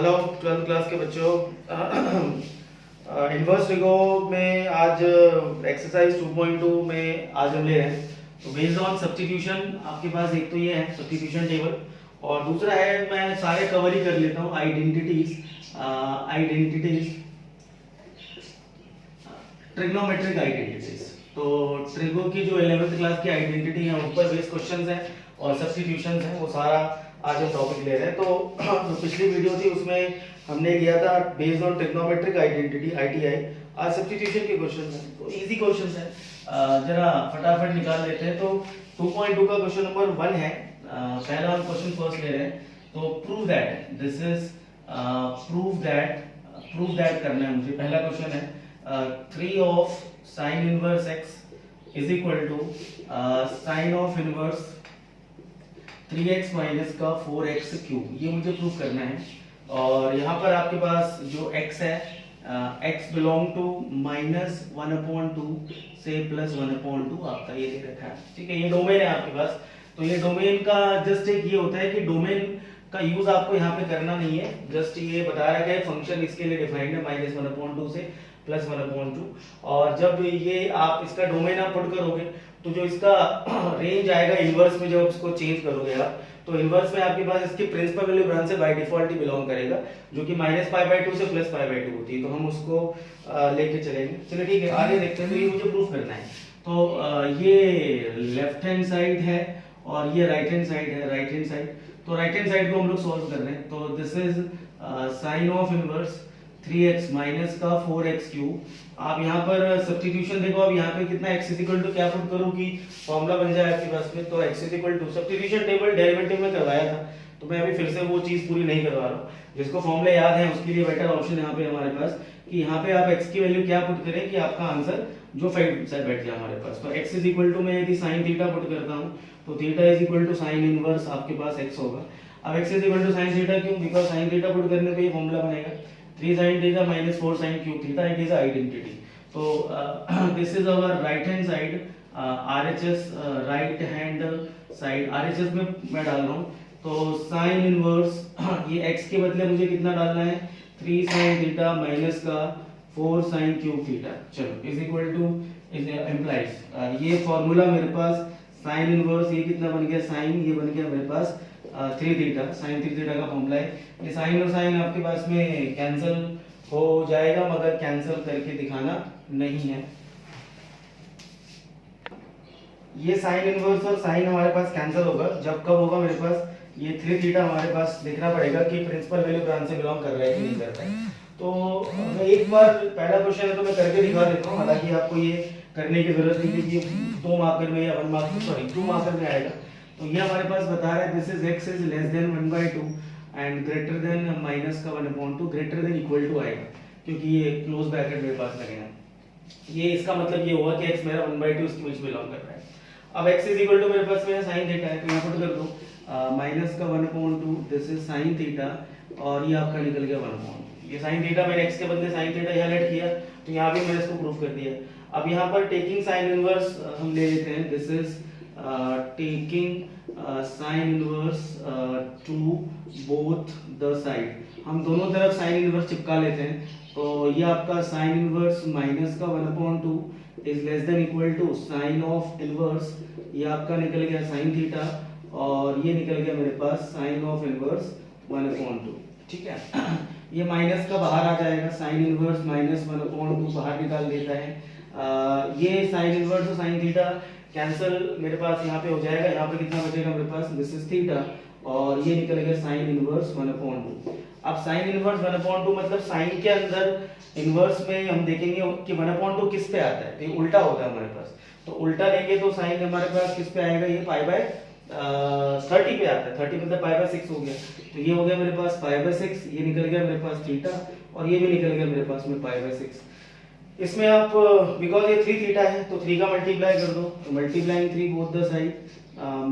Hello 12th class के बच्चों। Inverse trigo में आज एक्सरसाइज 2.2 में आज हम ले रहे हैं। तो बेस्ड ऑन सब्स्टिट्यूशन आपके पास एक तो ये है सब्स्टिट्यूशन टेबल, और दूसरा है मैं सारे कवर ही कर लेता हूँ आइडेंटिटीज ट्रिग्नोमेट्रिक आइडेंटिटीज। तो ट्रिगो की जो 11th क्लास की आइडेंटिटी है उन पर बेस्ड क्वेश्चंस हैं और सब्स्टिट्यूशंस हैं, वो सारा आज हम टॉपिक ले रहे हैं। तो जो पिछली वीडियो थी उसमें हमने लिया था based on trigonometric identity ITI। आज सब्स्टिट्यूशन के क्वेश्चन हैं, तो इजी क्वेश्चन है, जरा फटाफट निकाल लेते हैं। तो 2.2 का क्वेश्चन नंबर 1 है। पहला हम क्वेश्चन फर्स्ट ले रहे हैं। तो prove that this is prove that करना है मुझे। पहला क्वेश्चन है 3 of sine inverse x is equal to sine of inverse 3x minus का 4x क्यूब, ये मुझे प्रूव करना है। और यहाँ पर आपके पास जो x है x बिलोंग टू -1/2 से +1/2 आपका ये दे रखा है, ठीक है। ये डोमेन है आपके पास। तो ये डोमेन का जस्ट एक ये होता है कि डोमेन का यूज आपको यहाँ पे करना नहीं है, जस्ट ये बता रखा है फंक्शन इसके लिए डिफाइंड है -1/2 से +1/2। और जब ये आप इसका डोमेन आप पुट करोगे तो जो इसका रेंज आएगा इनवर्स में, जब इसको चेंज करोगे आप, तो इनवर्स में आपके पास इसकी प्रिंसिपल वैल्यू ब्रांच से बाय डिफॉल्ट ही बिलोंग करेगा, जो कि -π/2 से +π/2 होती है। तो हम उसको लेके चलेंगे। चलिए ठीक है, आगे देखते हैं। तो ये मुझे प्रूफ करना है। तो ये लेफ्ट हैंड साइड है और ये राइट हैंड साइड है। राइट हैंड साइड, तो राइट हैंड साइड को हम लोग सॉल्व कर रहे हैं। तो this is sine of inverse 3x minus का 4x क्यूब। आप यहाँ पर सब्स्टिट्यूशन देखो, अब यहाँ पे कितना x इज इक्वल टू क्या पुट करूँ कि फॉर्मूला बन जाए आपके पास में। तो x is equal to substitution table derivative में करवाया था, तो मैं अभी फिर से वो चीज पूरी नहीं करवा रहा हूँ। जिसको फॉर्मूला याद है उसके लिए बेटर ऑप्शन यहाँ पे हमारे पास कि यहाँ पे आप x की वैल्यू क्या पुट करें कि आपका आंसर जो साइड बैठ जाए हमारे पास। तो x इज इक्वल टू मैं यदि साइन थीटा पुट करता हूँ तो theta is equal to sine inverse आपके पास x होगा। अब x is equal to sine theta, क्यों? बिकॉज साइन थीटा पुट करने पे ये फॉर्मूला बनेगा 3 sin theta minus 4 sin cube theta. It is identity. तो this is our right hand side, RHS right hand side. RHS में मैं डाल रहा हूँ। तो साइन इनवर्स ये x के बदले मुझे कितना डालना है 3 sin थीटा माइनस का 4 sin क्यूब थीटा। चलो is equal to is implies ये फॉर्मूला मेरे पास साइन इनवर्स ये कितना बन गया, साइन ये बन गया मेरे पास 3 थीटा, साइन 3 थीटा का फॉर्मूला है। ये साइन और साइन आपके पास में कैंसिल हो जाएगा, मगर कैंसिल करके दिखाना नहीं है। ये साइन इनवर्स और साइन हमारे पास कैंसिल होगा जब कब होगा मेरे पास ये 3 थीटा हमारे पास देखना पड़ेगा कि प्रिंसिपल वैल्यू ब्रांच से बिलोंग कर रहा है कि नहीं कर रहा है। तो मैं एक बार पहला क्वेश्चन है तो मैं करके दिखा देता हूँ, हालांकि आपको ये करने की जरूरत नहीं है कि 2 मार्कर में या 1 मार्कर सॉरी 2 मार्कर में आएगा। तो ये हमारे पास बता रहा है this is x is less then 1/2 and greater then minus का 1/2 ग्रेटर देन इक्वल टू आएगा, क्योंकि ये क्लोज ब्रैकेट मेरे पास लगेगा। ये इसका मतलब ये हुआ कि x मेरा 1/2 इसके बीच बिलोंग कर रहा है। अब x इज इक्वल टू मेरे पास में sin थीटा है, तो यहाँ पुट कर दो माइनस का 1/2 दिस इज sin थीटा और ये आपका निकल गया 1/2। ये sin थीटा मैंने x के बदले sin थीटा यहाँ लेट किया, तो यहाँ भी मैंने इसको प्रूफ कर दिया। अब यहाँ पर टेकिंग साइन इनवर्स हम ले लेते हैं। This is taking sin inverse to both the side। हम दोनों तरफ sin inverse चिपका लेते हैं। तो ये आपका sin inverse माइनस का 1/2 is less than equal to sin of inverse, ये आपका निकल गया sin थीटा और ये निकल गया मेरे पास sin of inverse 1/2, ठीक है। ये माइनस का बाहर आ जाएगा, sin inverse माइनस 1/2 बाहर निकाल देता है। ये sin inverse और sin थीटा कैंसिल मेरे पास यहाँ पे हो जाएगा। यहाँ पे कितना बचेगा मेरे पास, दिस इज थीटा और ये निकल गया साइन इनवर्स 1/2। अब साइन इनवर्स 1/2 मतलब साइन के अंदर इनवर्स में हम देखेंगे कि 1/2 किस पे आता है, तो ये उल्टा होता है हमारे पास। तो उल्टा लेंगे तो साइन हमारे पास किस पे आएगा, ये π/30 पे आता है। 30 मतलब π/6 हो गया, तो ये हो गया मेरे पास π/6, ये निकल गया मेरे पास थीटा और ये भी निकल गया मेरे पास में π/6। इसमें आप बिकॉज ये 3 थीटा है तो 3 का मल्टीप्लाई कर दो, तो multiplying 3 both the side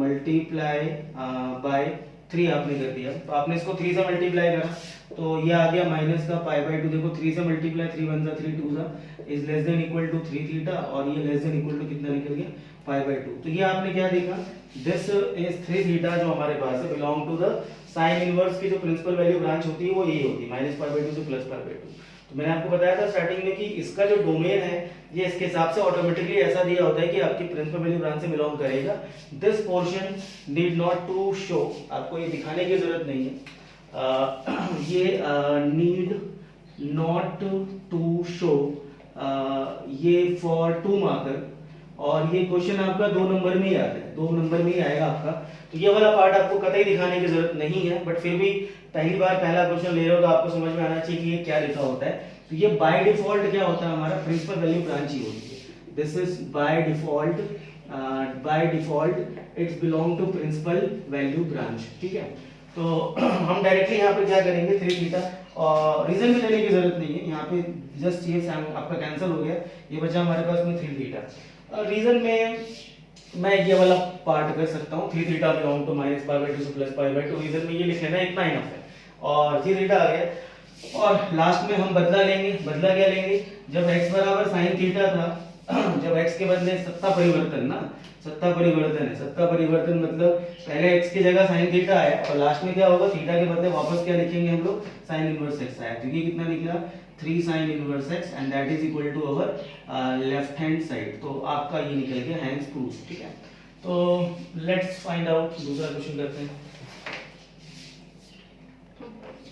multiply by 3 आपने कर दिया। तो आपने इसको 3 से मल्टीप्लाई करा तो ये आ गया माइनस का π/2। देखो 3 से multiply 3 1 3 2 is less than equal to 3 theta और ये लेस देन इक्वल टू कितना निकल गया π/2। तो ये आपने क्या देखा, दिस इज 3 थीटा जो हमारे पास है belong to the sine inverse की जो प्रिंसिपल वैल्यू ब्रांच होती है वो यही होती है, -π/2 से +π/2। तो मैंने आपको बताया था स्टार्टिंग में कि इसका जो डोमेन है ये इसके हिसाब से ऑटोमेटिकली ऐसा दिया होता है कि आपकी प्रिंसिपल वैल्यू ब्रांच से बिलोंग करेगा। This portion need not to show, आपको ये दिखाने की जरूरत नहीं है। ये नीड नॉट टू शो, ये फॉर 2 मार्कर, और ये क्वेश्चन आपका 2 नंबर में ही आता है, 2 नंबर में ही आएगा आपका। तो ये वाला पार्ट आपको कतई दिखाने की जरूरत नहीं है, बट फिर भी पहली बार पहला क्वेश्चन ले रहे हो तो आपको समझ में आना चाहिए कि ये क्या लिखा होता है। तो ये बाय डिफॉल्ट क्या होता है, हमारा प्रिंसिपल वैल्यू ब्रांच ही होती है। This is by default it's belong to principal value branch, ठीक है। तो हम डायरेक्टली यहाँ पे क्या करेंगे, 3 थीटा, और रीजन भी देने की जरूरत नहीं है, यहाँ पे जस्ट ये आपका कैंसिल हो गया, ये बचा हमारे पास में 3 थीटा। रीजन में मैं ये वाला पार्ट कर सकता हूँ, 3 थीटा बिलोंग टू -π/2 से +π/2, रीजन में ये लिख लेना, इतना इनफ है। और 3 थीटा आ गया, और लास्ट में हम बदला लेंगे। बदला क्या लेंगे, जब x बराबर sin थीटा था, जब x के बदले सत्ता परिवर्तन ना, सत्ता परिवर्तन है, सत्ता परिवर्तन मतलब पहले x की जगह sin थीटा आया, और लास्ट में क्या होगा, थीटा के बदले वापस क्या लिखेंगे हम लोग, sin इनवर्स x आया। तो ये कितना निकला, 3 sin inverse x, and that is equal to our left hand side. तो आपका ये निकल गया हैंड्स प्रूफ, ठीक है। तो लेट्स फाइंड आउट, दूसरा क्वेश्चन करते हैं।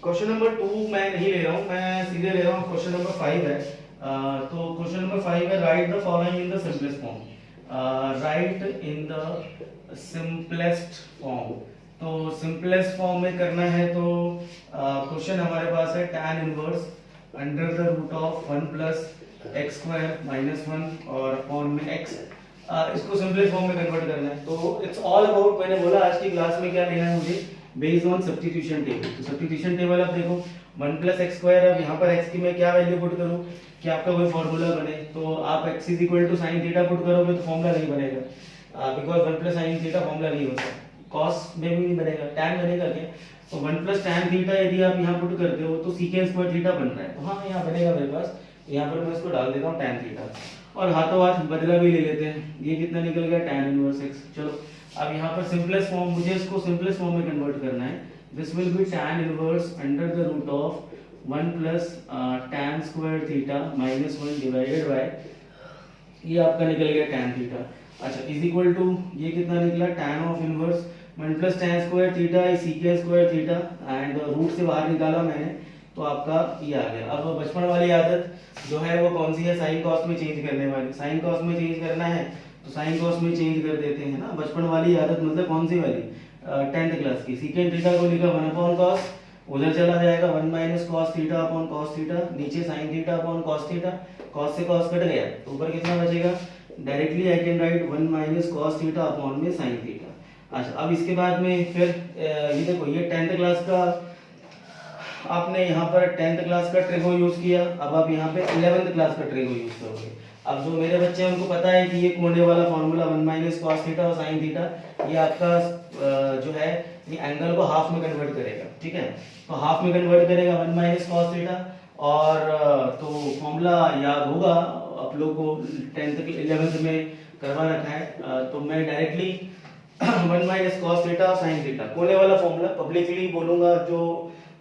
क्वेश्चन नंबर 2 मैं नहीं ले रहा हूँ, मैं सीधे ले रहा हूँ, क्वेश्चन नंबर 5 है। तो क्वेश्चन नंबर 5 है, write the following in the simplest form. Write in the simplest form. तो सिंपलेस्ट फॉर्म में करना है, तो क्वेश्चन हमारे पास है tan inverse under the root of 1 plus x square minus 1 और अपॉन में x। इसको सिंपलेस्ट फॉर्म में कन्वर्ट करना है। तो इट्स ऑल अबाउट, मैंने बोला आज की क्लास में क्या लेना है मुझे, बेस्ड ऑन सब्स्टिट्यूशन टेबल। तो सब्स्टिट्यूशन टेबल अब देखो, 1 प्लस एक्स स्क्वायर, अब यहाँ पर x की मैं क्या वैल्यू पुट करूँ कि आपका कोई फॉर्मूला बने। तो आप x is equal to sine theta put करोगे तो फॉर्मूला नहीं बनेगा, because 1 plus sine theta formula नहीं होता, कॉस में भी नहीं बनेगा, tan बनेगा क्या। तो 1 प्लस tan थीटा यदि आप यहाँ पुट करते हो तो सीकेंड स्क्वायर थीटा बन रहा है, तो हाँ यहाँ बनेगा मेरे पास। यहाँ पर मैं इसको डाल देता हूँ tan थीटा, और हाथों हाथ बदला भी ले लेते हैं। ये कितना निकल गया, tan इनवर्स x। चलो अब यहाँ पर सिंपलेस्ट फॉर्म, मुझे इसको सिंपलेस्ट फॉर्म में कन्वर्ट करना है। This will be tan inverse under the root of 1 plus tan square theta minus 1 divided by, ये आपका निकल गया tan थीटा। अच्छा, इज इक्वल टू ये कितना निकला, tan of inverse 1 plus tan square theta is secant square theta, and root से बाहर निकाला मैंने, तो आपका ये आ गया। अब बचपन वाली आदत जो है वो कौन सी है, साइन कॉस में चेंज करने वाली। साइन कॉस में चेंज करना है तो साइन कॉस में चेंज कर देते हैं ना, बचपन वाली आदत मतलब कौन सी वाली, 10th क्लास की। सीकेंड थीटा को लिखा 1 अपॉन कॉस, उधर चला जाएगा 1 minus cos theta upon cos theta, नीचे sine theta upon cos theta, cos से कॉस कट गया तो ऊपर कितना बचेगा, directly I can write 1 minus cos theta upon में साइन थीटा। अच्छा, अब इसके बाद में फिर ये देखो, ये 10th क्लास का आपने यहाँ पर 10th क्लास का ट्रिक यूज किया, अब आप यहाँ पे 11th क्लास का ट्रिक यूज करोगे। अब जो मेरे बच्चे हैं उनको पता है कि ये कोने वाला फॉर्मूला 1 माइनस कॉस थीटा और साइन थीटा, ये आपका जो है ये एंगल को हाफ में कन्वर्ट करेगा, ठीक है। तो हाफ में कन्वर्ट करेगा 1 माइनस कॉस थीटा, और तो फॉर्मूला याद होगा आप लोग को, 10th 11th में करवा रखा है। तो मैं डायरेक्टली 1 माइनस कॉस थीटा और साइन थीटा, कोने वाला फॉर्मूला पब्लिकली बोलूंगा, जो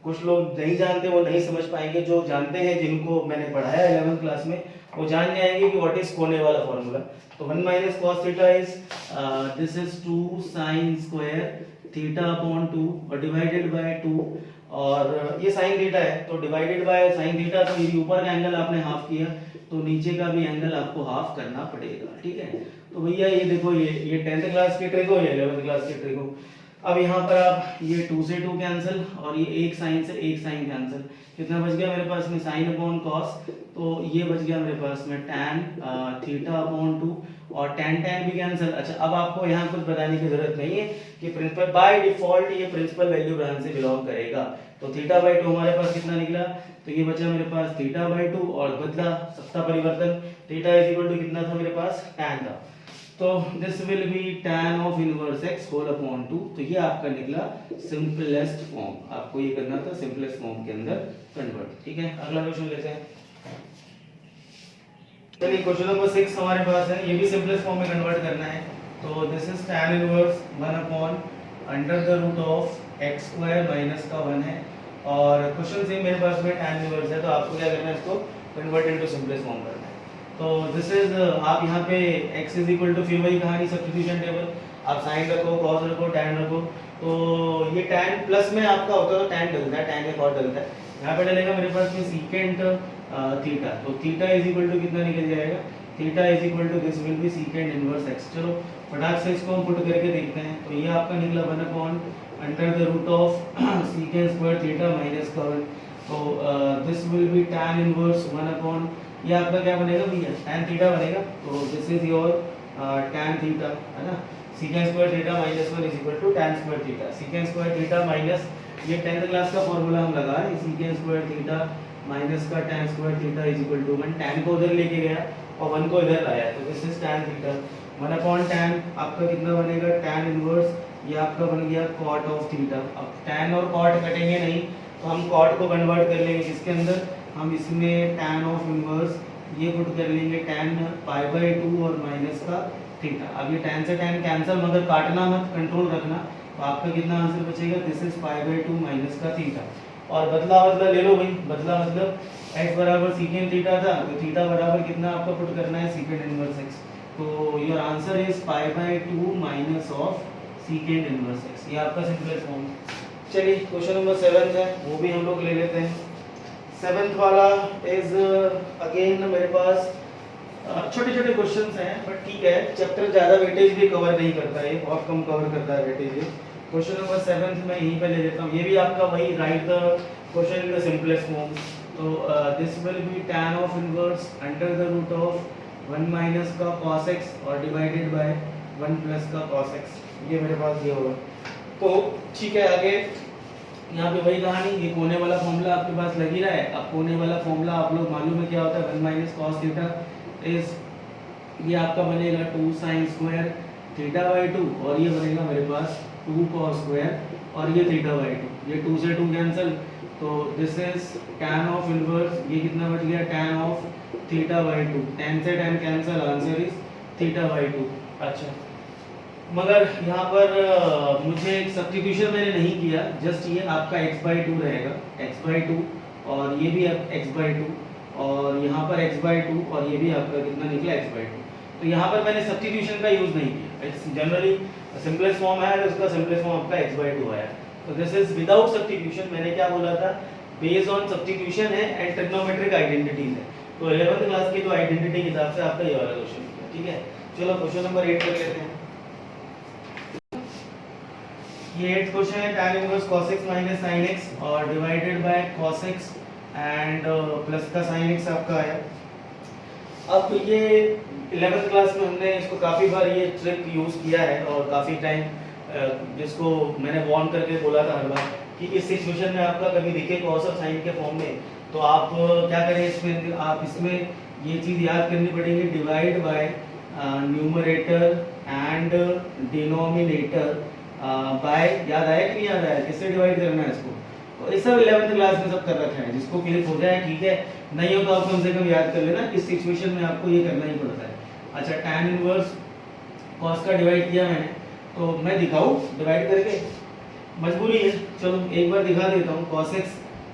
कुछ लोग नहीं जानते वो नहीं समझ पाएंगे, जो जानते हैं जिनको मैंने पढ़ाया 11th क्लास में वो जान जाएंगे कि व्हाट इज कोने वाला फॉर्मूला। तो 1 minus cos theta is this is 2 sign square theta upon 2 और डिवाइडेड बाय 2, और ये साइन थीटा है तो डिवाइडेड बाय साइन थीटा, तो ये ऊपर का एंगल आपने हाफ किया तो नीचे का भी एंगल आपको हाफ करना पड़ेगा, ठीक है। तो भैया ये देखो, ये 10th क्लास की ट्रिक हो या 11th क्लास की ट्रिक हो। अब यहाँ पर आप ये 2 से 2 कैंसिल, और ये 1 साइन से 1 साइन कैंसिल, कितना बच गया मेरे पास में, साइन अपॉन कॉस, तो ये बच गया मेरे पास में tan थीटा अपॉन 2, और tan भी कैंसिल। अच्छा, अब आपको यहाँ कुछ बताने की जरूरत नहीं है कि प्रिंसिपल बाय डिफॉल्ट ये प्रिंसिपल वैल्यू ब्रांच से बिलोंग करेगा। तो थीटा बाई 2 हमारे पास कितना निकला, तो ये बचा मेरे पास थीटा बाई 2, और बदला सत्ता परिवर्तन, थीटा इज इक्वल टू कितना था मेरे पास, tan था। तो this will be tan of inverse x whole upon 2। तो ये आपका निकला सिंपलेस्ट फॉर्म, आपको ये करना था सिंपलेस्ट फॉर्म के अंदर कन्वर्ट, ठीक है। अगला क्वेश्चन लेते हैं। चलिए क्वेश्चन नंबर 6 हमारे पास है, ये भी सिंपलेस्ट फॉर्म में कन्वर्ट करना है। तो this is tan inverse 1 upon under the root of x square minus का 1 है और क्वेश्चन से मेरे पास में tan इनवर्स है, तो आपको क्या करना है, इसको कन्वर्ट इनटू सिंपलेस्ट फॉर्म करना है। तो दिस इज आप यहाँ पे x इज इक्वल टू, फिर वही कहानी सब्स्टिट्यूशन टेबल, आप साइन रखो, कॉस रखो, tan रखो। तो ये tan प्लस में आपका होता है तो tan डलता है, tan एक और डलता है, यहाँ पे डलेगा मेरे पास में सीकेंट थीटा। तो थीटा इज इक्वल टू कितना निकल जाएगा, theta is equal to this will be secant inverse x। चलो फटाक से इसको हम पुट करके देखते हैं। तो ये आपका निकला 1 under the root of secant square theta minus का 1। तो this will be tan inverse 1 ये आपका क्या बनेगा भैया, tan थीटा बनेगा। तो this is your tan theta, है ना। Secant square theta minus 1 is equal to tan square theta. Secant square theta minus, ये 10th क्लास का फॉर्मूला हम लगा रहे हैं, सीकेंट स्क्वायर थीटा माइनस का tan square theta is equal to, मैंने tan को उधर लेके गया और 1 को इधर लाया, तो this is tan theta 1/tan। आपका कितना बनेगा, tan इनवर्स, ये आपका बन गया cot ऑफ थीटा। अब tan और cot कटेंगे नहीं, तो हम cot को कन्वर्ट कर लेंगे इसके अंदर, हम इसमें tan ऑफ इनवर्स ये पुट कर लेंगे tan π/2 और माइनस का थीटा। अब ये tan से tan कैंसिल, मगर काटना मत, कंट्रोल रखना। तो आपका कितना आंसर बचेगा, दिस इज π/2 माइनस का थीटा। और बदला बदला ले लो भाई, बदला मतलब x बराबर सीकेंट थीटा था, तो थीटा बराबर कितना आपको पुट करना है, सीकेंट इनवर्स x। तो your answer is π/2 minus of secant inverse x, ये आपका सिंपलेस्ट फॉर्म। चलिए क्वेश्चन नंबर 7 है, वो भी हम लोग ले लेते हैं। 7th वाला इज अगेन मेरे पास छोटे छोटे क्वेश्चंस हैं, बट ठीक है, चैप्टर ज़्यादा वेटेज भी कवर नहीं करता है, बहुत कम कवर करता है वेटेज। क्वेश्चन नंबर 7 में यहीं पे ले लेता हूँ, ये भी आपका वही, write the question in the simplest form. तो this will be tan of inverse under the root of 1 minus का cos x और डिवाइडेड बाय 1 प्लस का cos x, ये मेरे पास ये होगा। तो ठीक है, आगे यहाँ पे वही कहानी, ये कोने वाला फॉर्मूला आपके पास लग ही रहा है। अब कोने वाला फॉर्मूला आप लोग मालूम है क्या होता है, 1 माइनस cos थीटा इज, ये आपका बनेगा 2 sin स्क्वायर थीटा/2 और ये बनेगा मेरे पास 2 cos स्क्वायर और ये थीटा/2, ये 2 से 2 कैंसिल, तो this is tan of inverse, ये कितना बच गया, tan ऑफ थीटा/2, tan से tan कैंसिल, आंसर इज थीटा/2। अच्छा, मगर यहाँ पर मुझे एक सब्स्टिट्यूशन मैंने नहीं किया, जस्ट ये आपका x/2 रहेगा, x/2 और ये भी x/2 और यहाँ पर x/2 और ये भी आपका कितना निकला, x/2। तो यहाँ पर मैंने सब्स्टिट्यूशन का यूज नहीं किया, इट्स जनरली सिंपलेस्ट फॉर्म है, उसका सिंपलेस्ट फॉर्म आपका x/2 आया। तो दिस इज विदाउट सब्स्टिट्यूशन। मैंने क्या बोला था, बेस्ड ऑन सब्स्टिट्यूशन है एंड ट्रिग्नोमेट्रिक आइडेंटिटीज है। तो 11th क्लास की तो आइडेंटिटी के हिसाब से आपका ये वाला क्वेश्चन है, ठीक है। चलो क्वेश्चन नंबर 8 कर लेते हैं। ये 8th क्वेश्चन है, tan inverse cos x minus sin x और divided bye cos x and plus का sin x आपका आया। अब ये 11th क्लास में हमने इसको काफ़ी बार ये ट्रिक यूज़ किया है और काफ़ी टाइम जिसको मैंने वार्न करके बोला था हर बार कि इस सिचुएशन में आपका कभी दिखे cos और sin के फॉर्म में, तो आप क्या करें इसमें, आप इसमें ये चीज़ याद करनी पड़ेगी, divide by numerator and denominator by, याद आया कि नहीं याद आया, किससे डिवाइड करना है इसको। तो ये सब 11th क्लास में सब कर रखा है, जिसको क्लिक हो जाए ठीक है, नहीं हो तो आप कम से कम याद कर लेना, इस सिचुएशन में आपको ये करना ही पड़ता है। अच्छा, tan इनवर्स cos का डिवाइड किया मैंने, तो मैं दिखाऊं डिवाइड करके, मजबूरी है, चलो एक बार दिखा देता हूँ। cos x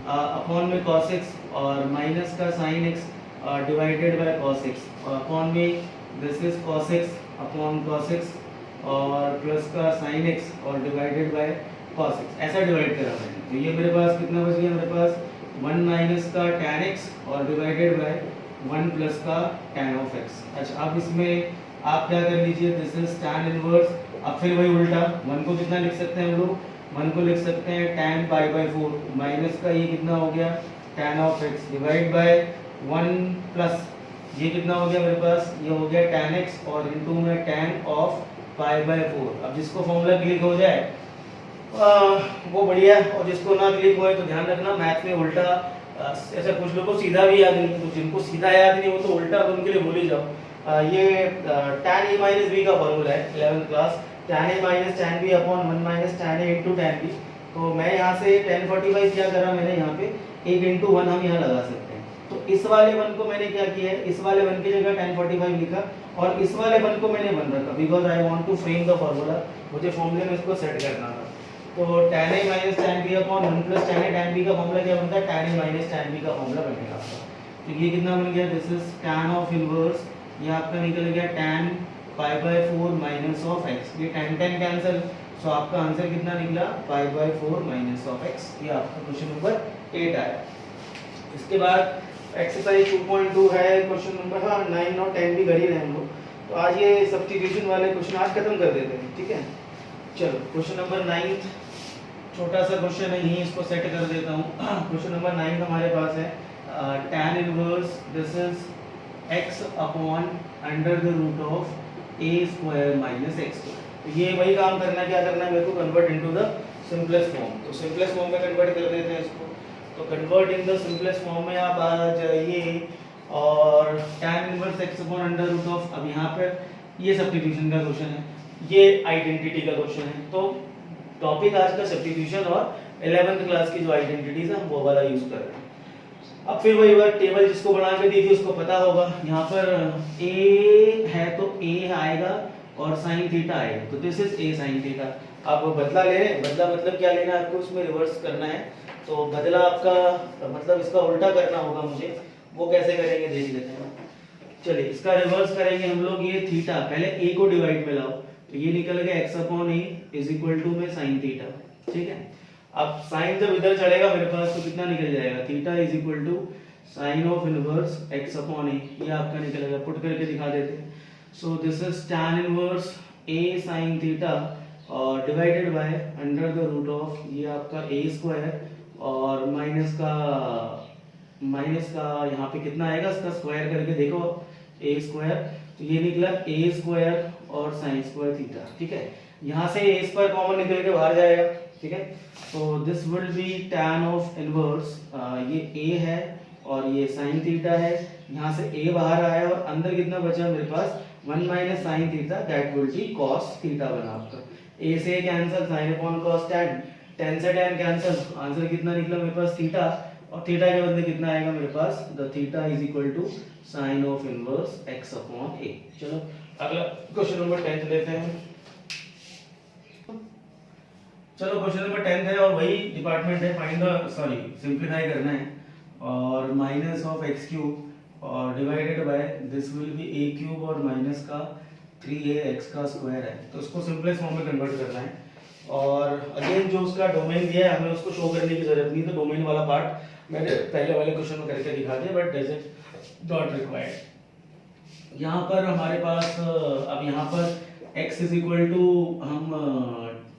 अपॉन में cos x और माइनस का sin x divided bye cos x और अपॉन में this is cos x upon cos x और प्लस का sin x और डिवाइडेड बाय cos x, ऐसा डिवाइड करा मैंने। तो ये मेरे पास कितना बच गया, मेरे पास 1 माइनस का tan x और डिवाइडेड बाय 1 प्लस का tan ऑफ x। अच्छा, अब इसमें आप क्या कर लीजिए, दिस इज tan इनवर्स, अब फिर वही उल्टा, 1 को कितना लिख सकते हैं हम लोग, 1 को लिख सकते हैं tan π/4 माइनस का ये कितना हो गया tan of x divide by 1 plus ये कितना हो गया मेरे पास, ये हो गया tan x और इनटू में tan ऑफ π/4। अब जिसको फॉर्मूला क्लिक हो जाए वो बढ़िया, और जिसको ना क्लिक होए तो ध्यान रखना मैथ में उल्टा, ऐसा कुछ लोगों को सीधा भी याद नहीं, तो जिनको सीधा याद नहीं वो तो उल्टा, तो उनके लिए भूल ही जाओ। ये tan a माइनस b का फॉर्मूला है 11th class, tan a minus tan b upon 1 minus tan a into tan b। तो मैं यहाँ से tan 45 क्या करा मैंने, यहाँ पे 1 इंटू 1 हम यहाँ लगा सकते हैं। तो इस वाले 1 को मैंने क्या किया है, इस वाले 1 की जगह tan 45 लिखा और इस वाले 1 को मैंने 1 रखा, because I want to frame the formula, मुझे फॉर्मूले में इसको सेट करना था। तो tan a minus tan b upon 1 plus tan a tan b का फॉर्मूला क्या बनता है, tan a minus tan b का फॉर्मूला बनेगा आपका। तो ये कितना बन गया, this is tan of inverse, ये आपका निकल गया tan pi by 4 minus of x, ये tan tan कैंसिल, सो आपका आंसर कितना निकला, pi by 4 minus of x। ये आपका क्वेश्चन नंबर 8 आया। इसके बाद एक्सरसाइज 2.2 है, क्वेश्चन नंबर 9 और 10 भी कर ही रहे हम लोग, तो आज ये सब्स्टिट्यूशन वाले क्वेश्चन आज खत्म कर देते हैं, ठीक है। चलो क्वेश्चन नंबर 9, छोटा सा क्वेश्चन है, यही इसको सेट कर देता हूँ। क्वेश्चन नंबर 9 हमारे पास है tan inverse this is x upon under the root of a square minus x square. तो ये वही काम करना है, क्या करना है मेरे को, convert into the simplest form. तो सिंपलेस्ट फॉर्म में कन्वर्ट कर देते हैं इसको। तो convert in the simplest form में आप आ जाइए और tan inverse x upon under root of, अब यहाँ पर ये सब्स्टिट्यूशन का क्वेश्चन है, ये आइडेंटिटी का क्वेश्चन है। तो टॉपिक आज का सब्स्टिट्यूशन और 11th क्लास की जो आइडेंटिटीज है वो वाला यूज कर रहे हैं। अब फिर वही बात, टेबल जिसको बना के दी थी उसको पता होगा, यहाँ पर a है तो a आएगा और sin थीटा आएगा, तो this is a sin theta. आप बदला ले रहे हैं, बदला मतलब क्या लेना है आपको, उसमें रिवर्स करना है। तो बदला आपका मतलब इसका उल्टा करना होगा मुझे, वो कैसे करेंगे देख लेते हैं। चलिए इसका रिवर्स करेंगे हम लोग, ये थीटा पहले a को डिवाइड में लाओ, तो ये निकल गया x upon a is equal to में sin थीटा, ठीक है। अब साइन जब इधर चढ़ेगा मेरे पास तो कितना निकल जाएगा, theta is equal to sine of inverse x upon a, ये आपका निकलेगा, पुट करके दिखा देते हैं। So this is tan inverse a sin theta और divided by under the root of ये आपका a स्क्वायर और माइनस का यहाँ पे कितना आएगा, इसका स्क्वायर करके देखो a स्क्वायर, तो ये निकला a स्क्वायर और साइन स्क्वायर थीटा, ठीक है। यहाँ से a स्क्वायर कॉमन निकल के बाहर जाएगा, ठीक है। तो this will be tan of inverse, ये a है और ये sin थीटा है, यहाँ से a बाहर आया और अंदर कितना बचा मेरे पास 1 minus sin theta, that will be cos theta बना आपका। a से cancel sin upon cos tan, tan से tan कैंसिल, आंसर कितना निकला मेरे पास थीटा, और थीटा के बदले कितना आएगा मेरे पास, the theta is equal to sin of inverse x upon a। चलो अगला क्वेश्चन नंबर 10 लेते हैं। चलो क्वेश्चन नंबर 10 है और वही डिपार्टमेंट है, फाइंड द सिंपलीफाई करना है, और माइनस ऑफ एक्स क्यूब और divided by this will B a cube और माइनस का 3ax का स्क्वायर है, तो इसको सिंपलेस्ट फॉर्म में कन्वर्ट करना है। और अगेन जो उसका डोमेन दिया है हमें उसको शो करने की जरूरत नहीं, तो डोमेन वाला पार्ट मैंने पहले वाले क्वेश्चन में करके दिखा दिया, बट डजंट नॉट रिक्वायर्ड। यहाँ पर हमारे पास अब यहाँ पर x इज इक्वल टू हम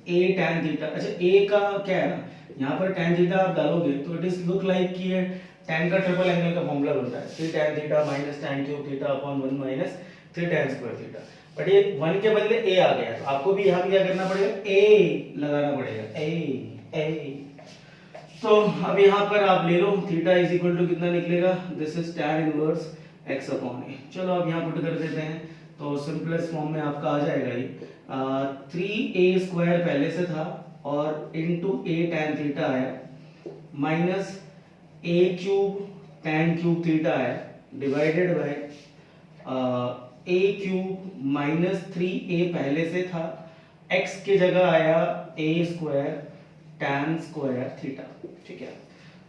a tan थीटा, अच्छा a का क्या है ना, यहाँ पर tan थीटा आप डालोगे तो इट इज लुक लाइक कि ये tan का ट्रिपल एंगल का फॉर्मूला बनता है, 3 tan theta minus tan cube theta upon 1 minus 3 tan square theta, but ये 1 के बदले a आ गया, तो आपको भी यहाँ क्या करना पड़ेगा, a लगाना पड़ेगा, a। तो अब यहाँ पर आप ले लो थीटा इज इक्वल टू कितना निकलेगा, this is tan inverse x upon a। चलो अब यहाँ पुट कर देते हैं, तो सिंपलेस्ट फॉर्म में आपका आ जाएगा ये 3a स्क्वायर पहले से था और इनटू a tan थीटा आया minus a cube tan cube theta आया divided by a cube minus 3a पहले से था, x की जगह आया a square tan square theta, ठीक है।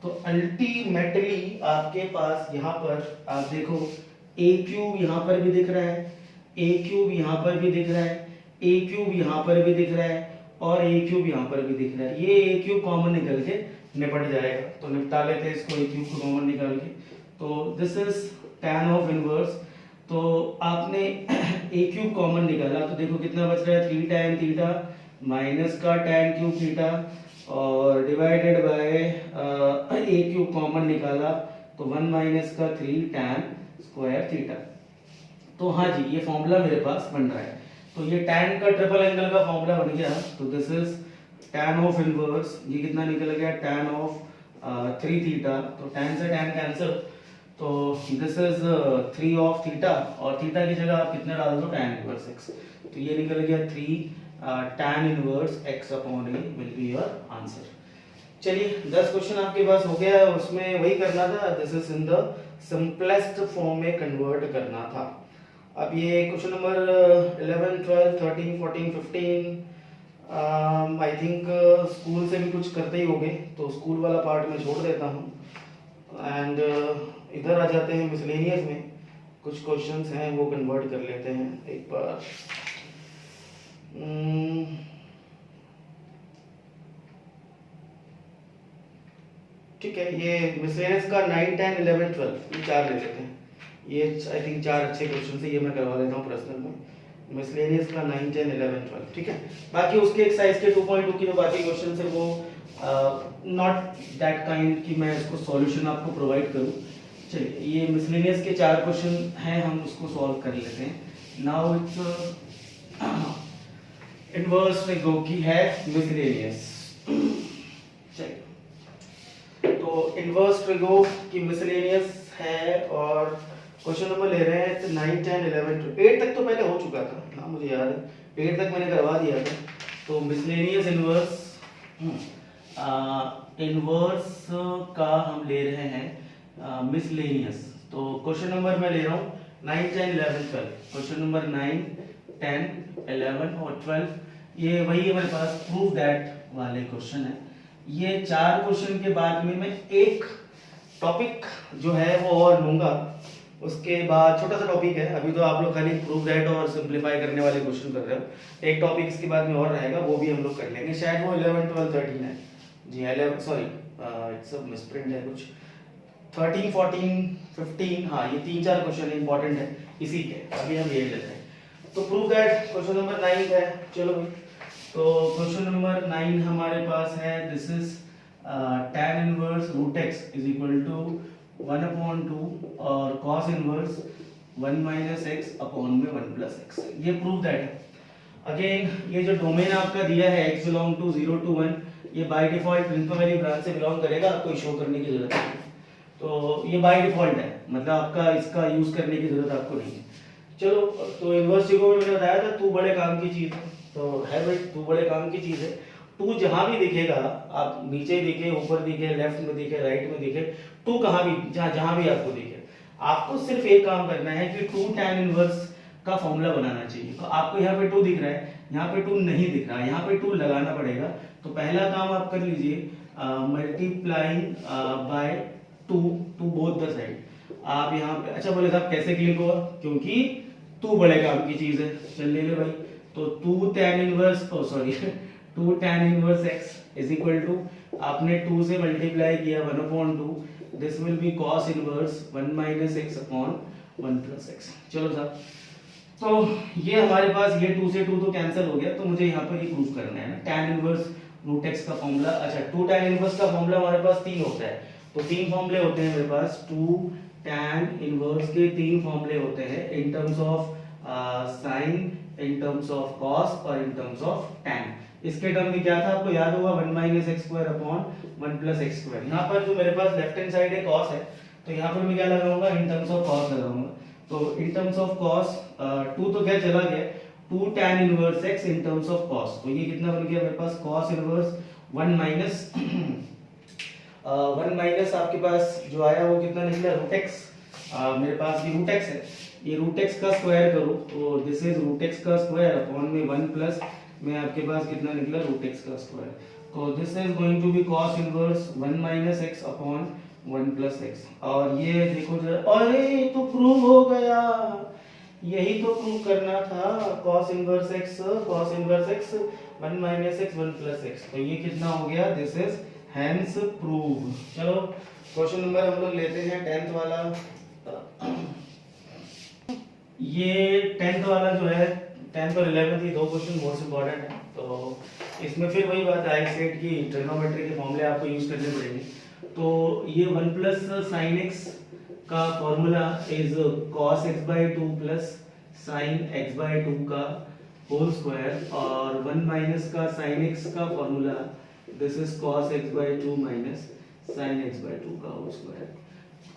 तो अल्टीमेटली आपके पास यहाँ पर आप देखो a क्यूब यहाँ पर भी दिख रहा है, a क्यूब यहाँ पर भी दिख रहा है, a क्यूब यहाँ पर भी दिख रहा है और a क्यूब यहाँ पर भी दिख रहा है, ये a क्यूब कॉमन निकल के निपट जाएगा, तो निपटा लेते हैं इसको a क्यूब को कॉमन निकाल के। तो this is tan of inverse, तो आपने a क्यूब कॉमन निकाला तो देखो कितना बच रहा है, 3 tan थीटा माइनस का tan क्यूब थीटा और divided by a cube common निकाला तो 1 माइनस का 3 tan स्क्वायर थीटा। तो हाँ जी ये फॉर्मूला मेरे पास बन रहा है, तो ये tan का ट्रिपल एंगल का फॉर्मूला बन गया, तो this is tan of inverse, ये कितना निकल गया tan ऑफ 3 थीटा, तो tan से tan कैंसिल, तो दिस इज 3 ऑफ थीटा और थीटा की जगह आप कितना डाल दो tan इनवर्स x, तो ये निकल गया 3 tan inverse x upon a will be your answer. चलिए 10 क्वेश्चन आपके पास हो गया है, उसमें वही करना था, this is in the simplest form में कन्वर्ट करना था। अब ये question number 11, 12, 13, 14, 15 I think school से भी कुछ करते ही होंगे, तो स्कूल वाला पार्ट मैं छोड़ देता हूँ एंड इधर आ जाते हैं मिसलेनियस में। कुछ क्वेश्चंस हैं वो कन्वर्ट कर लेते हैं एक बार। ठीक है, ये मिसलेनियस का 9, 10, 11, 12 ये 4 ले लेते हैं। ये आई थिंक 4 अच्छे क्वेश्चन है, ये मैं करवा देता हूँ पर्सनल में। मिसलेनियस का 9, 10, 11, 12 ठीक है। बाकी उसके एक्सरसाइज के 2.2 की जो बाकी क्वेश्चन है वो नॉट दैट काइंड कि मैं इसको सॉल्यूशन आपको प्रोवाइड करूँ। चलिए, ये मिसलेनियस के 4 क्वेश्चन हैं, हम उसको सॉल्व कर लेते हैं। नाउ इट्स इनवर्स रेगो की है मिसलेनियस। चलिए, तो इनवर्स ट्रिगो की मिसलेनियस है और क्वेश्चन नंबर ले रहे हैं 9, 10, 11, 8 तक तो पहले हो चुका था ना, मुझे याद है 8 तक मैंने करवा दिया था। तो मिसलेनियस इनवर्स इनवर्स का हम ले रहे हैं मिसलेनियस। तो क्वेश्चन नंबर मैं ले रहा हूँ 9, 10, 11, 12। क्वेश्चन नंबर 9, 10, 11 और 12 ये वही है मेरे पास प्रूव दैट वाले क्वेश्चन है। ये 4 क्वेश्चन के बाद में मैं एक टॉपिक जो है वो और लूंगा, उसके बाद छोटा सा टॉपिक है। अभी तो आप लोग खाली प्रूव दैट और सिंपलीफाई करने वाले क्वेश्चन कर रहे हो। एक टॉपिक इसके बाद में और रहेगा, वो भी हम लोग कर लेंगे। शायद वो 11, 12, 13 है जी, 11 सॉरी इट्स अ मिसप्रिंट है कुछ, 13, 14, 15 हाँ, ये 3-4 क्वेश्चन इंपॉर्टेंट है इसी के, अभी हम ये लेते हैं। तो प्रूव दैट क्वेश्चन नंबर 9 है। चलो भाई, तो क्वेश्चन नंबर 9 हमारे पास है this is tan inverse root x is equal to 1/2 और cos inverse 1 minus x upon में 1 प्लस एक्स। ये प्रूव दैट है। अगेन ये जो डोमेन आपका दिया है x बिलोंग टू 0 to 1, ये by default principal value branch से बिलोंग करेगा, आपको शो करने की जरूरत नहीं है। तो ये बाय डिफॉल्ट है, मतलब आपका इसका यूज करने की जरूरत आपको नहीं है। चलो, तो इनवर्स को भी मैंने बताया था तू बड़े काम की चीज है, तो है भाई तू बड़े काम की चीज है। टू जहां भी दिखेगा, आप नीचे दिखे, ऊपर दिखे, लेफ्ट में दिखे, राइट में दिखे, टू कहां भी जहां भी आपको दिखे, आपको सिर्फ एक काम करना है कि टू tan इनवर्स का फॉर्मूला बनाना चाहिए। तो आपको यहाँ पे टू दिख रहा है, यहाँ पे टू नहीं दिख रहा है, यहाँ पे टू लगाना पड़ेगा। तो पहला काम आप कर लीजिए, multiplying by two to both the side. आप यहाँ पे अच्छा बोले साहब कैसे क्लिक होगा, क्योंकि टू बड़े काम की चीज है। चल ले ले भाई, तो 2 tan इनवर्स sorry 2 tan inverse x is equal to, आपने 2 से मल्टीप्लाई किया 1/2, this will be cos inverse 1 minus x upon 1 plus x। चलो साहब, तो ये हमारे पास ये 2 से 2 तो कैंसिल हो गया, तो मुझे यहाँ पर ये प्रूव करना है ना tan इनवर्स रूट x का फॉर्मूला। अच्छा, 2 tan इनवर्स का फॉर्मूला हमारे पास 3 होता है, तो 3 फॉर्मूले होते हैं मेरे पास। 2 tan इनवर्स के 3 फॉर्मूले होते हैं in terms of sine, in terms of cos और इन टर्म्स ऑफ tan। इसके टर्म में क्या था आपको याद होगा, 1 minus x square upon 1 plus x square. यहाँ पर जो मेरे पास लेफ्ट हैंड साइड है कॉस है, तो यहाँ पर मैं क्या लगाऊंगा, इन टर्म्स ऑफ कॉस लगाऊंगा। तो इन टर्म्स ऑफ कॉस 2 तो क्या चला गया, 2 tan inverse x in terms of cos, तो ये कितना बन गया मेरे पास, कॉस इनवर्स 1 माइनस 1 माइनस आपके पास जो आया वो कितना निकला, रूट x। मेरे पास ये रूट x है, ये रूट x का स्क्वायर करो तो दिस इज रूट x का स्क्वायर अपॉन में 1 प्लस में आपके पास कितना निकला, रूट x का स्क्वायर। तो this is going to be cos inverse 1 minus x upon 1 plus x। और ये देखो जरा, अरे तो प्रूव हो गया, यही तो प्रूव करना था, cos inverse x 1 minus x 1 plus x। तो ये कितना हो गया, दिस इज हेंस प्रूव। चलो क्वेश्चन नंबर हम लोग लेते हैं 10th वाला। ये 10th वाला जो है 10th और 11th, ये दो क्वेश्चन मोस्ट इंपॉर्टेंट है। तो इसमें फिर वही बात है, सेट की ट्रिग्नोमेट्री के फॉर्मूले आपको यूज करने पड़ेंगे। तो ये 1 प्लस साइन एक्स का formula is cos x by 2 plus sign x by 2 का होल स्क्वायर, और 1 माइनस का साइन x का formula this is cos x by 2 minus sine x by 2 का होल स्क्वायर।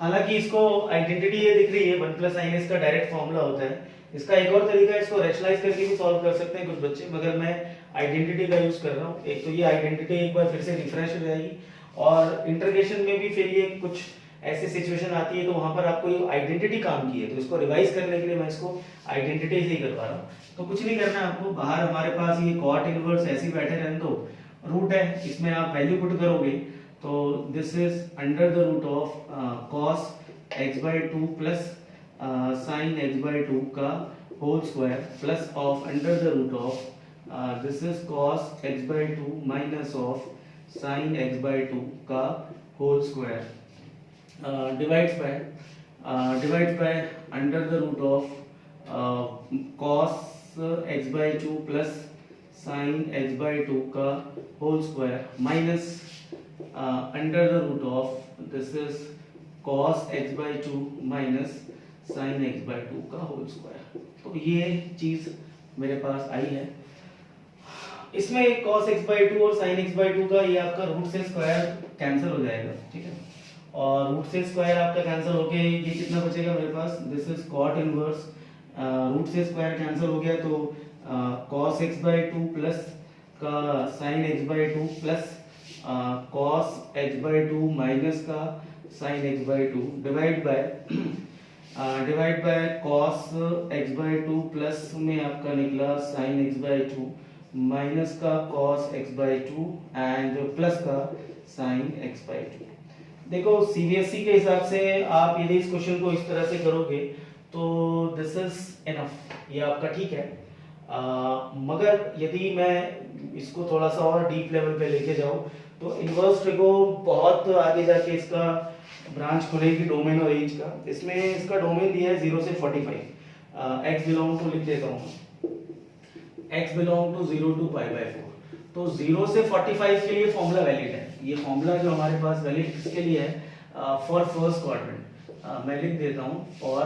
हालांकि इसको आइडेंटिटी ये दिख रही है, 1 प्लस साइन एक्स का डायरेक्ट फॉर्मूला होता है। इसका एक और तरीका है, इसको रैशनलाइज करके भी सॉल्व कर सकते हैं कुछ बच्चे, मगर मैं आइडेंटिटी का यूज कर रहा हूँ। एक तो ये आइडेंटिटी एक बार फिर से रिफ्रेश हो जाएगी, और इंटीग्रेशन में भी फिर ये कुछ ऐसी सिचुएशन आती है तो वहां पर आपको आइडेंटिटी काम की है, तो इसको रिवाइज करने के लिए मैं इसको आइडेंटिटी से ही करवा रहा हूँ। तो कुछ नहीं करना है आपको, बाहर हमारे पास ये कॉट इनवर्स ऐसे ही बैठे रहने दो, रूट है, इसमें आप वैल्यू पुट करोगे तो this is under the root of cos x/2 plus sine x/2 का whole square plus of under the root of this is cos x/2 minus of sine x/2 का whole square divides by under the root of cos x/2 plus sine x/2 का whole square minus under the root of this is cos x/2 minus sine x/2 का whole square. तो ये चीज मेरे पास आई है। इसमें cos x/2 और sin x/2 का ये आपका रूट से स्क्वायर कैंसिल हो जाएगा, ठीक है, और रूट से स्क्वायर आपका कैंसिल होके ये कितना बचेगा मेरे पास, this is cot inverse, root से स्क्वायर कैंसिल हो गया तो cos x/2 प्लस का sin x/2 plus cos x/2 minus का sin x/2 divide by cos x/2 plus में आपका निकला sin x/2 माइनस का cos x/2 एंड प्लस का sin x/2। देखो सीबीएसई के हिसाब से आप यदि इस क्वेश्चन को इस तरह से करोगे तो दिस इज इनफ, ये आपका ठीक है। मगर यदि मैं इसको थोड़ा सा और डीप लेवल पे लेके जाऊं तो इनवर्स ट्रिगो बहुत आगे जाके इसका ब्रांच खुलेगी डोमेन और रेंज का। इसमें इसका डोमेन दिया है 0 से 45, x बिलोंग टू लिख देता हूं, x बिलोंग टू 0 टू π/4। तो 0 से 45 के लिए फॉर्मूला वैलिड है। ये फॉर्मूला जो हमारे पास वैलिड किसके लिए है, फॉर फर्स्ट क्वाड्रेंट। मैं लिख देता हूं फॉर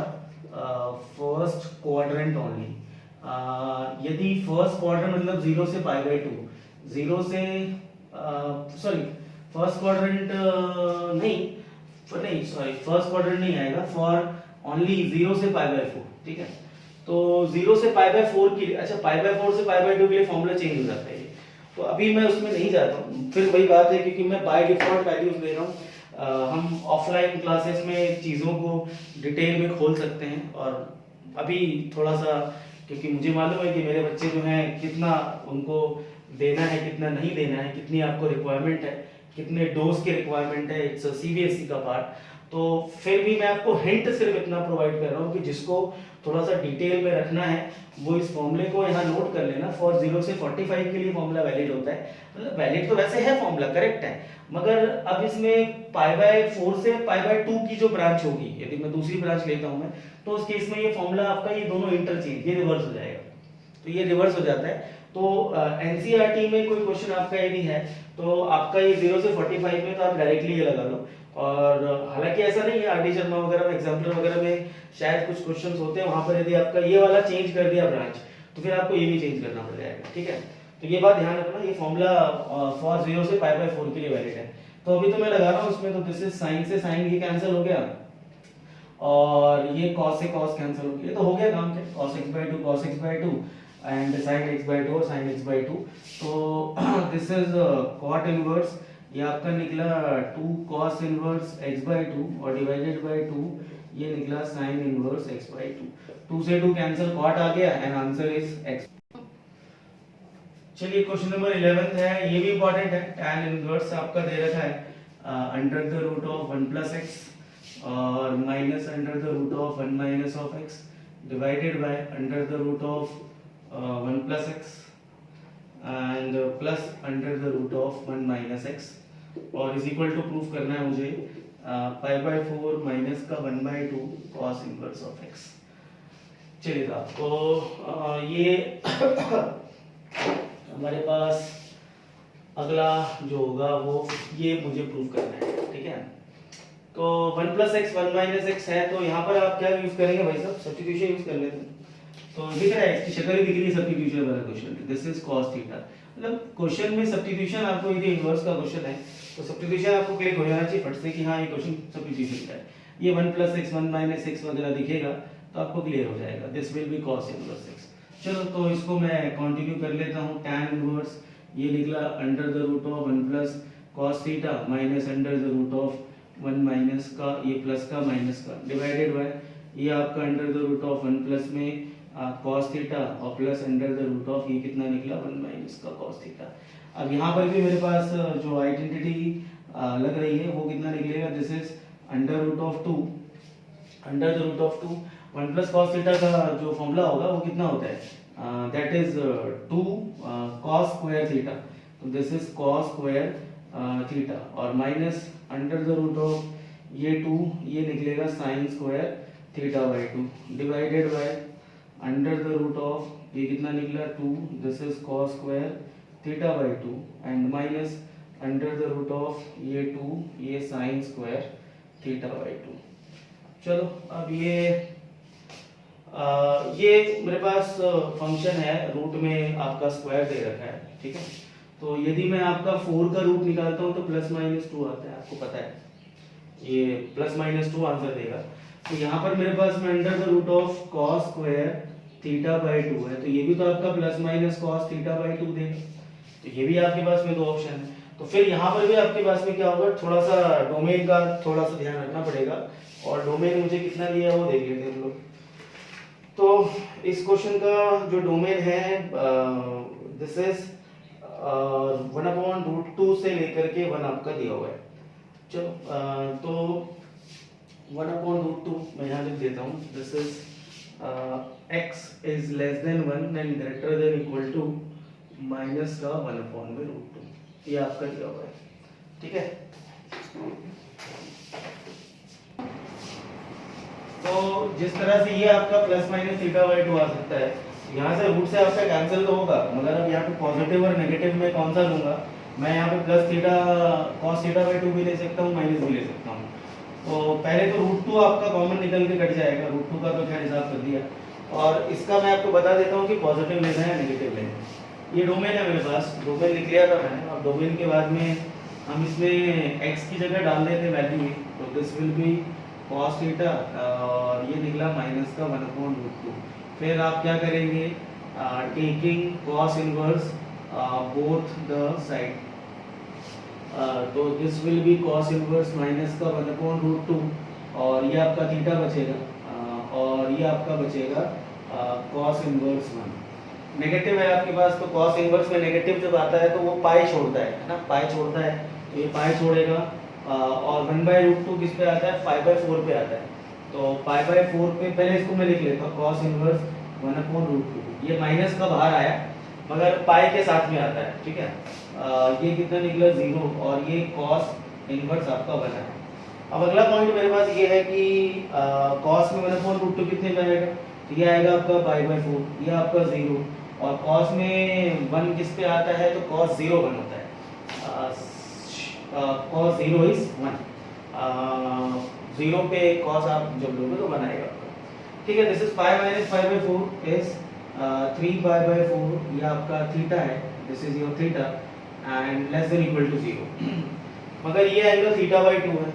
फर्स्ट क्वाड्रेंट ओनली। यदि फर्स्ट क्वाड्रेंट मतलब 0 से π/2, 0 से सॉरी फर्स्ट क्वाड्रेंट नहीं सॉरी फर्स्ट क्वाड्रेंट नहीं आएगा, फॉर ओनली 0 से π/4, ठीक है। तो 0 से π/4 के लिए, अच्छा π/4 से π/2 के लिए फॉर्मूला चेंज हो जाता है। तो अभी मैं उसमें नहीं जाता हूँ, फिर वही बात है क्योंकि मैं बाय डिफॉल्ट वैल्यूज ले रहा हूँ। हम ऑफलाइन क्लासेस में चीज़ों को डिटेल में खोल सकते हैं, और अभी थोड़ा सा क्योंकि मुझे मालूम है कि मेरे बच्चे जो हैं कितना उनको देना है, कितना नहीं देना है, कितनी आपको रिक्वायरमेंट है, कितने डोज की रिक्वायरमेंट है, इट्स सीबीएसई का पार्ट। तो फिर भी मैं आपको हिंट सिर्फ इतना प्रोवाइड कर रहा हूँ कि जिसको थोड़ा सा डिटेल में रखना है वो इस फॉर्मूले को यहाँ नोट कर लेना। फॉर 0 से 45 के लिए फॉर्मूला वैलिड होता है, मतलब वैलिड तो वैसे है, फॉर्मूला करेक्ट है, मगर अब इसमें π/4 से π/2 की जो ब्रांच होगी, यदि मैं दूसरी ब्रांच लेता हूं मैं, तो उस केस में ये फॉर्मूला आपका ये दोनों इंटरचेंज, ये रिवर्स हो जाएगा। तो ये रिवर्स हो जाता है। तो एनसीईआरटी में कोई क्वेश्चन आपका यदि है तो आपका ये 0 से 45 में तो आप डायरेक्टली ये लगा लो। और हालांकि ऐसा नहीं है, आरडी शर्मा वगैरह में एग्जाम्पलर वगैरह में शायद कुछ क्वेश्चंस होते हैं, वहां पर यदि आपका ये वाला चेंज कर दिया ब्रांच तो फिर आपको ये भी चेंज करना पड़ जाएगा, ठीक है। तो ये बात ध्यान रखना, ये फॉर्मूला फॉर 0 से π/4 के लिए वैलिड है। तो अभी तो मैं लगा रहा हूँ उसमें, तो दिस इज साइन से साइन ये कैंसिल हो गया और ये cos से cos कैंसिल हो गया, तो हो गया काम, क्या cos x/2 and sin x/2 और sin x/2। तो दिस इज cot इनवर्स, ये आपका निकला 2 cos इनवर्स x/2 और डिवाइडेड बाय 2 ये निकला sin इनवर्स x/2। 2 से 2 कैंसिल, cot आ गया एंड आंसर इज x। चलिए क्वेश्चन नंबर 11 है, ये भी इंपॉर्टेंट है। tan इनवर्स आपका दे रखा है under the root of 1 plus x और minus under the root of 1 minus of x divided by under the root of 1 plus x and plus under the root of 1 minus x और is equal to proof करना है मुझे π/4 minus का 1/2 cos inverse of x। चलिए साहब, तो ये हमारे पास अगला जो होगा वो ये मुझे प्रूव करना है, ठीक है। तो 1 प्लस एक्स 1 माइनस एक्स है, तो यहाँ पर आप क्या यूज करेंगे भाई साहब, सब्स्टिट्यूशन यूज कर लेते हैं। तो दिख रहा है, इसकी शक्ल ही दिख रही है सब्स्टिट्यूशन वाला question, this is cos theta. मतलब क्वेश्चन में सब्स्टिट्यूशन आपको यदि इनवर्स का क्वेश्चन है तो सब्स्टिट्यूशन आपको क्लिक हो जाना चाहिए फट से कि हाँ ये क्वेश्चन सब्स्टिट्यूशन का है। ये 1 प्लस एक्स 1 माइनस एक्स वगैरह दिखेगा तो आपको क्लियर हो जाएगा, this will be cos inverse x. चलो तो इसको मैं कंटिन्यू कर लेता हूँ। tan इनवर्स ये निकला under the root of 1 plus cos theta minus under the root of 1 minus का, ये प्लस का माइनस का, डिवाइडेड बाय ये आपका under the root of 1 plus में कॉस थीटा और plus under the root of ये कितना निकला 1 माइनस का कॉस थीटा। अब यहाँ पर भी मेरे पास जो आइडेंटिटी लग रही है वो कितना निकलेगा, this is under root of 2, under the root of 2 1 plus cos theta का जो फॉर्मूला होगा वो कितना होता है, that is 2 cos square theta, तो this is cos square theta और minus under the root of ये 2 ये निकलेगा sine square theta by 2 divided by under the root of ये कितना निकला 2, this is cos square theta by 2 and minus under the root of ये 2 ये sign square theta by 2। चलो अब ये मेरे पास फंक्शन है, रूट में आपका स्क्वायर दे रखा है, ठीक है। तो यदि मैं आपका 4 का रूट निकालता हूँ तो प्लस माइनस 2 आता है, आपको पता है ये प्लस माइनस 2 आंसर देगा। तो यहाँ पर मेरे पास में under the root of cos square theta by 2 है, तो ये भी तो आपका plus minus cos theta by 2 देगा, तो ये भी आपके पास में दो ऑप्शन है। तो फिर यहाँ पर भी आपके पास में क्या होगा, थोड़ा सा डोमेन का थोड़ा सा ध्यान रखना पड़ेगा, और डोमेन मुझे कितना लिया वो देख लेते हैं हम लोग। तो इस क्वेश्चन का जो डोमेन है दिस इज 1/√2 से लेकर के 1 आपका दिया हुआ है। चलो तो 1/√2 मैं यहाँ लिख देता हूँ, this is x is less than 1 and greater than equal to minus का 1/√2, ये आपका दिया हुआ है, ठीक है। तो जिस तरह से ये आपका प्लस माइनस थीटा बाई 2 आ सकता है, यहाँ से रूट से आपका कैंसिल तो होगा, मगर अब यहाँ पे पॉजिटिव और नेगेटिव में कौन सा लूंगा, मैं यहाँ पे plus theta cos theta by 2 भी ले सकता हूँ, माइनस भी ले सकता हूँ। तो पहले तो √2 आपका कॉमन निकल के कट जाएगा, √2 का तो खैर हिसाब कर दिया, और इसका मैं आपको बता देता हूँ कि पॉजिटिव लेना है नेगेटिव लेना है। ये डोमेन है मेरे पास, डोमेन लिख लिया था मैंने, और डोमेन के बाद में हम इसमें x की जगह डाल देते वैल्यू, तो this will be cos theta और ये निकला माइनस का 1/√2। फिर आप क्या करेंगे, taking cos inverse both the side, तो this will be cos inverse minus का 1/√2 और ये आपका थीटा बचेगा और ये आपका बचेगा कॉस इनवर्स 1। नेगेटिव है आपके पास, तो कॉस इनवर्स में नेगेटिव जब आता है तो वो पाई छोड़ता है ना, पाई छोड़ता है, तो ये पाई छोड़ेगा और 1/√2 किस पे आता है, π/4 पे आता है। तो π/4 पे पहले इसको मैं लिख लेता हूँ, कॉस इनवर्स 1/√2, ये माइनस का बाहर आया मगर पाई के साथ में आता है, ठीक है। ये कितना निकला 0 और ये कॉस इनवर्स आपका बना है। अब अगला पॉइंट मेरे पास ये है कि कॉस में 1/√2 कितने का आएगा, तो ये आएगा आपका π/4, ये आपका 0 और कॉस में 1 किस पे आता है, तो कॉस 0 1 होता है, cos 0 is 1, 0 पे cos आप जब लोगे तो 1 आएगा, ठीक है। दिस इज π - π/4 इज 3π/4, ये आपका थीटा है, this is your theta and less than equal to 0, मगर ये एंगल थीटा बाई 2 है,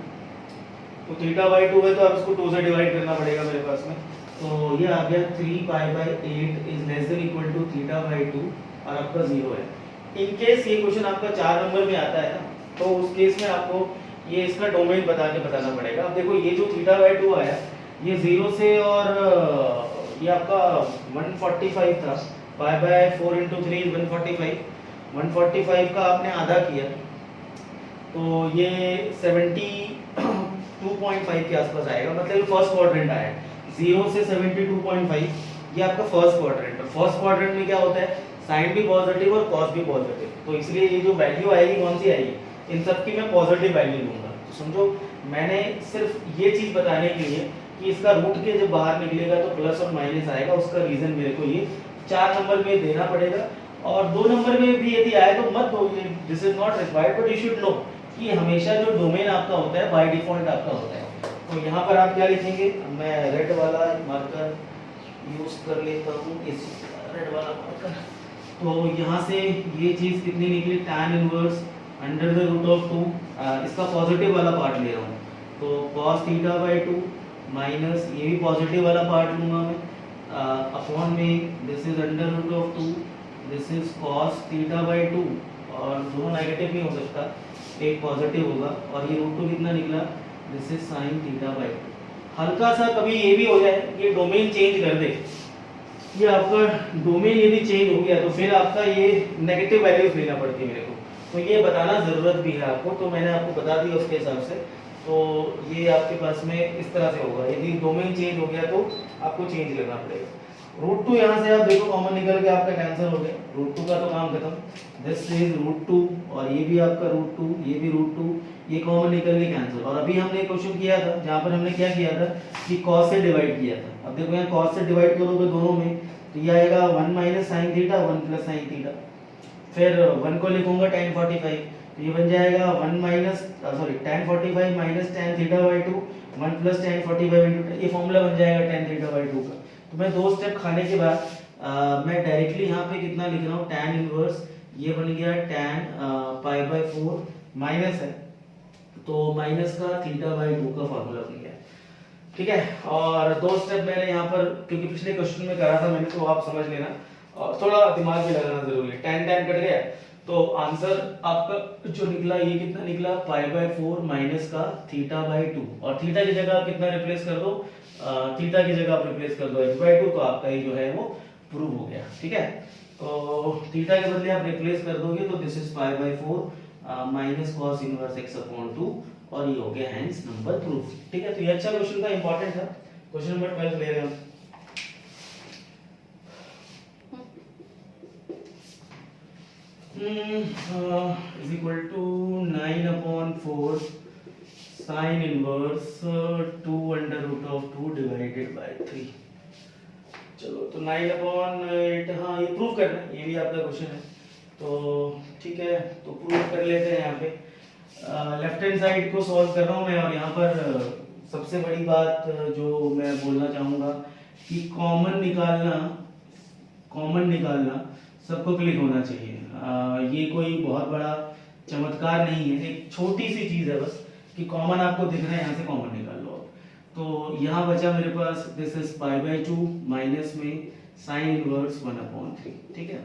तो थीटा बाई 2 है तो अब इसको 2 से डिवाइड करना पड़ेगा मेरे पास में, तो ये आ गया 3π/8 is less than equal to theta by 2 और आपका 0 है। इन केस ये क्वेश्चन आपका 4 नंबर में आता है ना, तो उस केस में आपको ये इसका डोमेन बता के बताना पड़ेगा। अब देखो ये जो थीटा बाई 2 आया ये 0 से और ये आपका 145 था, π/4 × 3 इज 145, 145 का आपने आधा किया तो ये 72.5 के आसपास आएगा, मतलब फर्स्ट क्वाड्रेंट आया, 0 से 72.5 ये आपका फर्स्ट क्वाड्रेंट है। फर्स्ट क्वाड्रेंट में क्या होता है, साइन भी पॉजिटिव और कॉस भी पॉजिटिव, तो इसलिए ये जो वैल्यू आएगी कौन सी आएगी, इन सब की मैं पॉजिटिव वैल्यू लूंगा। तो समझो मैंने सिर्फ ये चीज बताने के लिए कि इसका रूट के जब बाहर निकलेगा तो प्लस और माइनस आएगा, उसका रीजन मेरे को ये 4 नंबर में देना पड़ेगा, और 2 नंबर में भी यदि आए तो मत दो, this is not required, but you should know कि हमेशा जो डोमेन आपका होता है बाय डिफॉल्ट आपका होता है। तो यहाँ पर आप क्या लिखेंगे, मैं रेड वाला मार्कर यूज कर लेता हूँ, इस रेड वाला मार्कर। तो यहाँ से ये चीज कितनी निकली, tan inverse under the root of 2, इसका पॉजिटिव वाला पार्ट ले रहा हूँ, तो cos थीटा बाई 2 माइनस ये भी पॉजिटिव वाला पार्ट लूंगा मैं अपॉन में this is under root of 2, this is cos theta by 2 और दोनों नेगेटिव नहीं हो सकता, एक पॉजिटिव होगा और ये √2 कितना निकला this is sine theta by 2। हल्का सा कभी ये भी हो जाए ये डोमेन चेंज कर दे, ये आपका डोमेन यदि चेंज हो गया तो फिर आपका ये नेगेटिव वैल्यूज लेना पड़ती है मेरे को, तो ये बताना ज़रूरत भी है आपको, तो मैंने आपको बता दिया उसके हिसाब से। तो ये आपके पास में इस तरह से होगा, यदि डोमेन चेंज हो गया तो आपको चेंज करना पड़ेगा। √2 यहाँ से आप देखो कॉमन निकल के आपका कैंसिल हो गया, √2 का तो काम खत्म, दिस इज √2 और ये भी आपका √2, ये भी √2, ये कॉमन निकल के कैंसिल। और अभी हमने क्वेश्चन किया था जहाँ पर हमने क्या किया था कि cos से डिवाइड किया था। अब देखो यहाँ cos से डिवाइड करोगे दोनों में तो ये आएगा 1 minus sine theta 1 plus sine theta, फिर 1 को लिखूंगा tan 45 तो ये बन जाएगा 1 minus tan 45 minus tan theta by 2 1 plus tan 45 into, ये फॉर्मूला बन जाएगा tan थीटा बाई 2 का। तो मैं 2 स्टेप खाने के बाद मैं डायरेक्टली यहाँ पे कितना लिख रहा हूँ tan इनवर्स, ये बन गया tan पाई बाई 4 माइनस है तो माइनस का थीटा बाई 2 का फॉर्मूला बन गया, ठीक है। और 2 स्टेप मैंने यहाँ पर क्योंकि पिछले क्वेश्चन में करा था मैंने, तो आप समझ लेना और थोड़ा दिमाग भी लगाना जरूरी है। tan कट गया तो आंसर आपका जो निकला ये कितना निकला पाई बाई 4 माइनस का थीटा बाई 2, और थीटा की जगह आप कितना रिप्लेस कर दो, थीटा की जगह आप रिप्लेस कर दो x बाई 2, तो आपका ये जो है वो प्रूव हो गया, ठीक है। तो थीटा के बदले आप रिप्लेस कर दोगे तो this is pi by 4 minus cos inverse x upon 2 और ये हो गया हैंस नंबर प्रूफ, ठीक है। तो ये अच्छा क्वेश्चन था, इंपॉर्टेंट था। क्वेश्चन नंबर 12 ले रहे हैं हम। Is equal to 9/4 sine inverse 2 under root of 2 divided by 3। चलो तो 9/8, हाँ ये प्रूव करना है, ये भी आपका क्वेश्चन है तो ठीक है, तो प्रूव कर लेते हैं। यहाँ पे लेफ्ट हैंड साइड को सॉल्व कर रहा हूँ मैं, और यहाँ पर सबसे बड़ी बात जो मैं बोलना चाहूँगा कि कॉमन निकालना सबको क्लिक होना चाहिए। ये कोई बहुत बड़ा चमत्कार नहीं है, एक छोटी सी चीज़ है बस कि कॉमन आपको दिख रहा है, यहाँ से कॉमन निकाल लो। तो यहाँ बचा मेरे पास this is pi by 2 minus में साइन इनवर्स 1/3, ठीक है।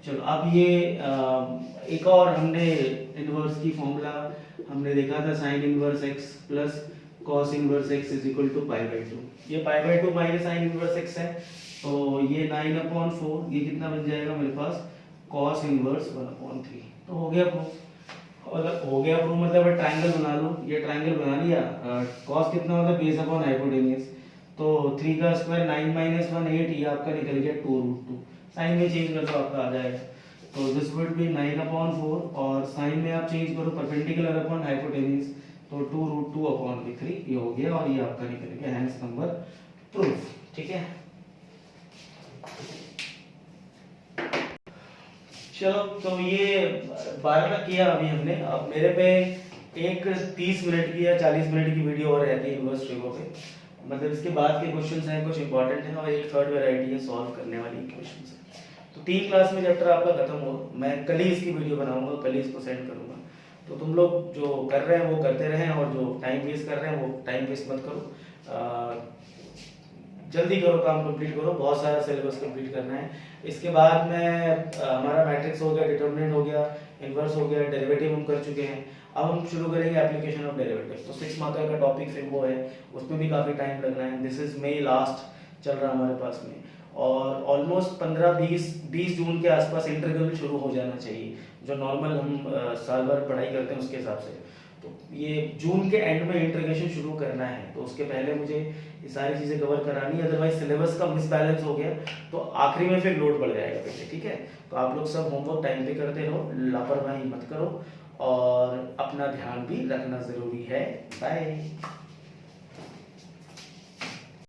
चलो अब ये एक और हमने इनवर्स की फॉर्मूला हमने देखा था, sine inverse x plus cos inverse x is equal to pi by 2। ये pi by 2 minus sine inverse x है तो ये 9/4, ये कितना बन जाएगा मेरे पास कॉस इनवर्स 1/3। तो हो गया प्रूफ, और हो गया प्रूफ मतलब ट्रायंगल बना लो, ये ट्रायंगल बना लिया। कॉस कितना होता है बेस अपॉन हाइपोटेन्यूज, तो 3 का स्क्वायर 9 माइनस 1 8, ये आपका निकल गया 2√2। साइन में चेंज कर दो आपका आ जाएगा, तो दिस वुड बी 9/4 और साइन में आप चेंज करो परपेंडिकुलर अपॉन हाइपोटेन्यूज तो 2√2/3, ये हो गया और ये आपका निकल गया हैंस नंबर प्रूफ, ठीक है। चलो तो ये 12 तक किया अभी हमने। अब मेरे पे एक 30 मिनट की या 40 मिनट की वीडियो और रहती है इनवर्स ट्रिगो पे, मतलब इसके बाद के क्वेश्चंस हैं कुछ इंपॉर्टेंट हैं और एक थर्ड वैरायटी है सॉल्व करने वाली क्वेश्चंस है। तो 3 क्लास में चैप्टर आपका खत्म हो, मैं कल ही इसकी वीडियो बनाऊंगा, कल ही इसको सेंड करूंगा। तो तुम लोग जो कर रहे हैं वो करते रहें और जो टाइम वेस्ट कर रहे हैं वो टाइम वेस्ट मत करो, जल्दी करो, काम कंप्लीट करो, बहुत सारा सिलेबस कंप्लीट करना है। इसके बाद में हमारा मैट्रिक्स हो गया, डिटरमिनेंट हो गया, इनवर्स हो गया, डेरिवेटिव हम कर चुके हैं। अब हम शुरू करेंगे एप्लीकेशन ऑफ डेरिवेटिव। तो 6 मार्कर का टॉपिक फिर वो है, उसमें भी काफ़ी टाइम लगना है। दिस इज मई लास्ट चल रहा है हमारे पास में, और ऑलमोस्ट 15-20 जून के आसपास इंटरवल शुरू हो जाना चाहिए, जो नॉर्मल हम साल भर पढ़ाई करते हैं उसके हिसाब से। तो ये जून के एंड में इंटीग्रेशन शुरू करना है, तो उसके पहले मुझे ये सारी चीज़ें कवर करानी है, अदरवाइज सिलेबस का मिसबैलेंस हो गया तो आखिरी में फिर लोड बढ़ जाएगा पीछे, ठीक है। तो आप लोग सब होमवर्क टाइम पे करते रहो, लापरवाही मत करो और अपना ध्यान भी रखना ज़रूरी है। बाय।